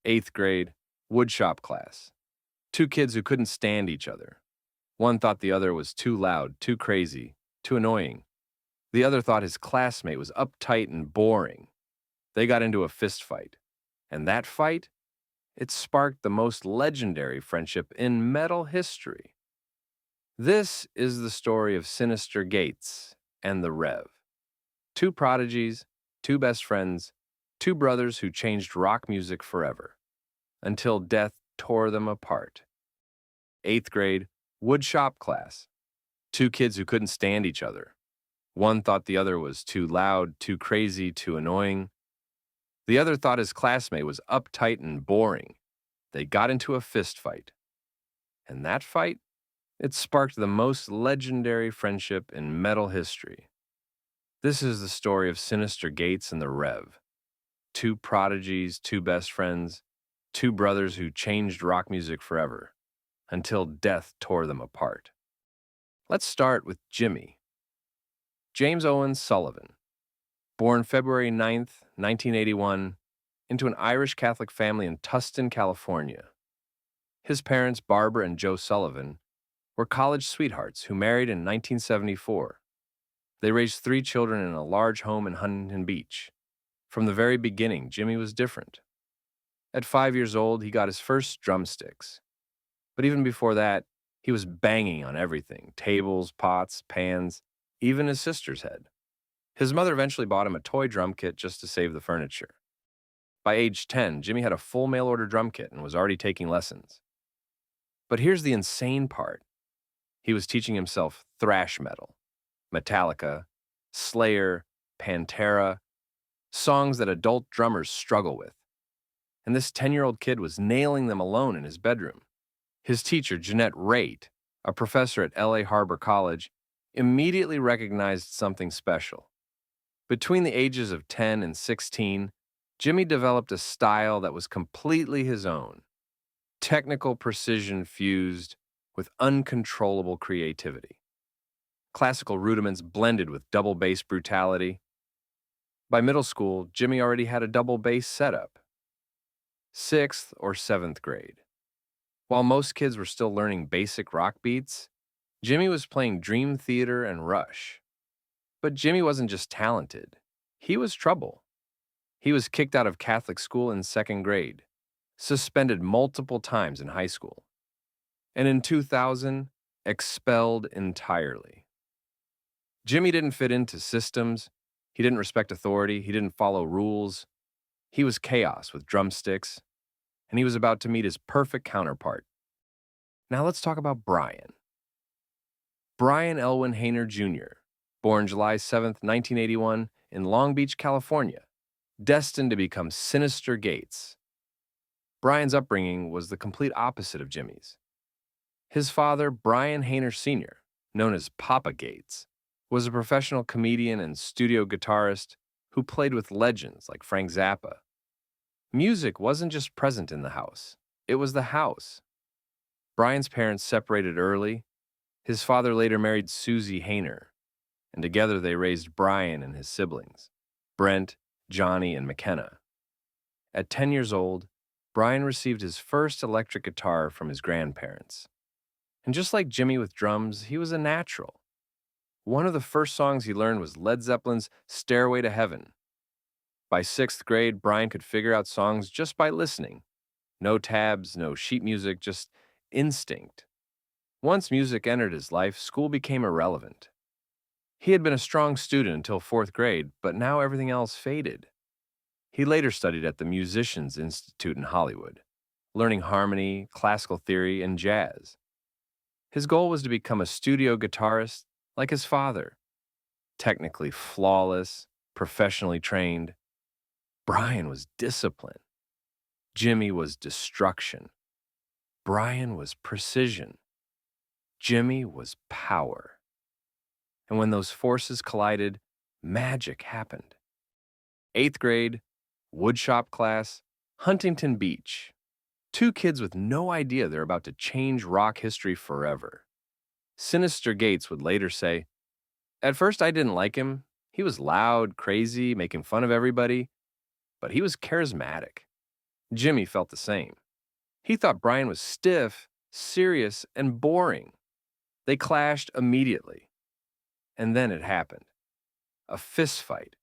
8th grade, woodshop class. Two kids who couldn't stand each other. One thought the other was too loud, too crazy, too annoying. The other thought his classmate was uptight and boring. They got into a fist fight. And that fight, it sparked the most legendary friendship in metal history. This is the story of Synyster Gates and the Rev. Two prodigies, two best friends, two brothers who changed rock music forever, until death tore them apart. 8th grade, woodshop class. Two kids who couldn't stand each other. One thought the other was too loud, too crazy, too annoying. The other thought his classmate was uptight and boring. They got into a fist fight. And that fight, it sparked the most legendary friendship in metal history. This is the story of Synyster Gates and the Rev. Two prodigies, two best friends, two brothers who changed rock music forever, until death tore them apart. Let's start with Jimmy. James Sullivan, born February 9th, 1981, into an Irish Catholic family in Tustin, California. His parents, Barbara and Joe Sullivan, were college sweethearts who married in 1974. They raised 3 children in a large home in Huntington Beach. From the very beginning, Jimmy was different. At 5 years old, he got his first drumsticks. But even before that, he was banging on everything: tables, pots, pans, even his sister's head. His mother eventually bought him a toy drum kit just to save the furniture. By age 10, Jimmy had a full mail-order drum kit and was already taking lessons. But here's the insane part. He was teaching himself thrash metal, Metallica, Slayer, Pantera, songs that adult drummers struggle with. And this 10-year-old kid was nailing them alone in his bedroom. His teacher, Jeanette Raitt, a professor at LA Harbor College, immediately recognized something special. Between the ages of 10 and 16, Jimmy developed a style that was completely his own. Technical precision fused with uncontrollable creativity. Classical rudiments blended with double bass brutality. By middle school, Jimmy already had a double bass setup. 6th or 7th grade. While most kids were still learning basic rock beats, Jimmy was playing Dream Theater and Rush. But Jimmy wasn't just talented. He was trouble. He was kicked out of Catholic school in 2nd grade, suspended multiple times in high school, and in 2000, expelled entirely. Jimmy didn't fit into systems. He didn't respect authority. He didn't follow rules. He was chaos with drumsticks, and he was about to meet his perfect counterpart. Now let's talk about Brian. Brian Elwin Hayner Jr., born July 7th, 1981, in Long Beach, California, destined to become Synyster Gates. Brian's upbringing was the complete opposite of Jimmy's. His father, Brian Hayner Sr., known as Papa Gates, was a professional comedian and studio guitarist who played with legends like Frank Zappa. Music wasn't just present in the house, it was the house. Brian's parents separated early. His father later married Susie Hayner, and together they raised Brian and his siblings, Brent, Johnny, and McKenna. At 10 years old, Brian received his first electric guitar from his grandparents. And just like Jimmy with drums, he was a natural. One of the first songs he learned was Led Zeppelin's Stairway to Heaven. By 6th grade, Brian could figure out songs just by listening. No tabs, no sheet music, just instinct. Once music entered his life, school became irrelevant. He had been a strong student until 4th grade, but now everything else faded. He later studied at the Musicians Institute in Hollywood, learning harmony, classical theory, and jazz. His goal was to become a studio guitarist like his father, technically flawless, professionally trained. Brian was discipline. Jimmy was destruction. Brian was precision. Jimmy was power. And when those forces collided, magic happened. 8th grade, woodshop class, Huntington Beach. Two kids with no idea they're about to change rock history forever. Synyster Gates would later say, "At first I didn't like him. He was loud, crazy, making fun of everybody. But he was charismatic. Jimmy felt the same. He thought Brian was stiff, serious, and boring. They clashed immediately. And then it happened. A fistfight.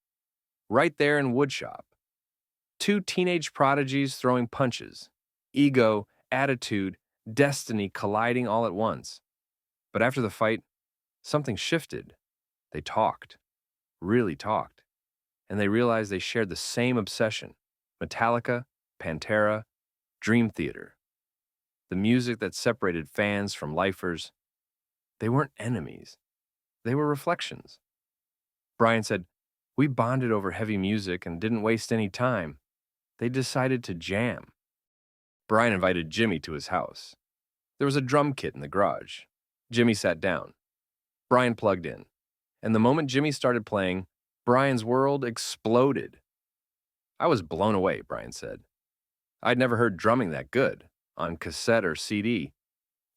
Right there in woodshop. Two teenage prodigies throwing punches. Ego, attitude, destiny colliding all at once. But after the fight, something shifted. They talked. Really talked. And they realized they shared the same obsession. Metallica, Pantera, Dream Theater. The music that separated fans from lifers. They weren't enemies. They were reflections. Brian said, "We bonded over heavy music and didn't waste any time. They decided to jam." Brian invited Jimmy to his house. There was a drum kit in the garage. Jimmy sat down. Brian plugged in. And the moment Jimmy started playing, Brian's world exploded. "I was blown away," Brian said. "I'd never heard drumming that good, on cassette or CD.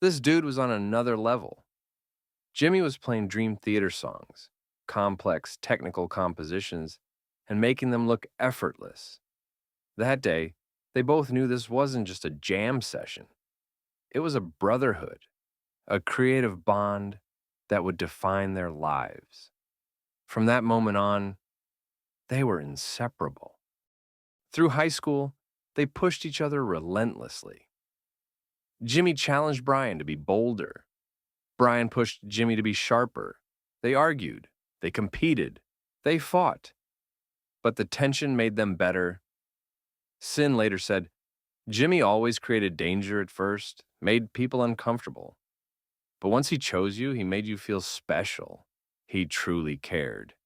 This dude was on another level." Jimmy was playing Dream Theater songs, complex technical compositions, and making them look effortless. That day, they both knew this wasn't just a jam session. It was a brotherhood, a creative bond that would define their lives. From that moment on, they were inseparable. Through high school, they pushed each other relentlessly. Jimmy challenged Brian to be bolder. Brian pushed Jimmy to be sharper. They argued. They competed. They fought. But the tension made them better. Syn later said, "Jimmy always created danger at first, made people uncomfortable. But once he chose you, he made you feel special. He truly cared."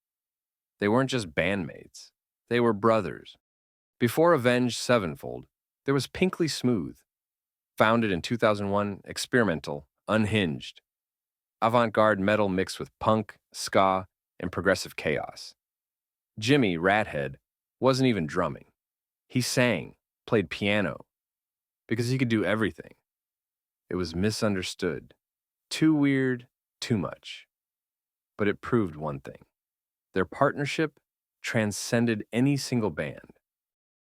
They weren't just bandmates. They were brothers. Before Avenged Sevenfold, there was Pinkly Smooth. Founded in 2001, experimental, unhinged. Avant-garde metal mixed with punk, ska, and progressive chaos. Jimmy, Rathead, wasn't even drumming. He sang, played piano, because he could do everything. It was misunderstood. Too weird, too much. But it proved one thing. Their partnership transcended any single band.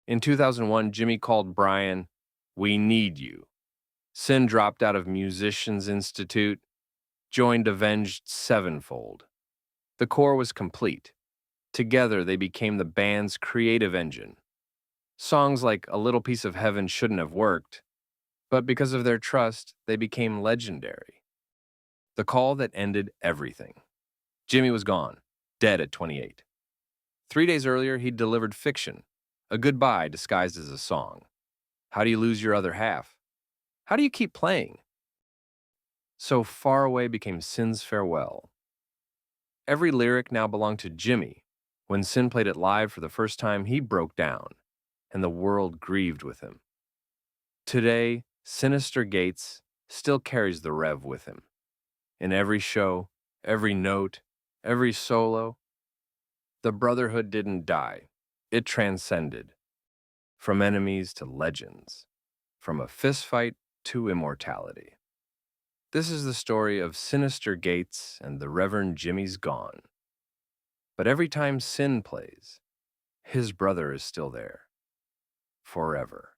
In 2001, Jimmy called Brian, "We need you." Syn dropped out of Musicians Institute, joined Avenged Sevenfold. The core was complete. Together, they became the band's creative engine. Songs like "A Little Piece of Heaven" shouldn't have worked, but because of their trust, they became legendary. The call that ended everything. Jimmy was gone, dead at 28. 3 days earlier, he'd delivered Fiction, a goodbye disguised as a song. How do you lose your other half? How do you keep playing? So Far Away became Syn's farewell. Every lyric now belonged to Jimmy. When Syn played it live for the first time, he broke down, and the world grieved with him. Today, Synyster Gates still carries the rev with him. In every show, every note, every solo, the Brotherhood didn't die. It transcended. From enemies to legends. From a fistfight to immortality. This is the story of Synyster Gates and the Reverend Jimmy's Gone. But every time Syn plays, his brother is still there. Forever.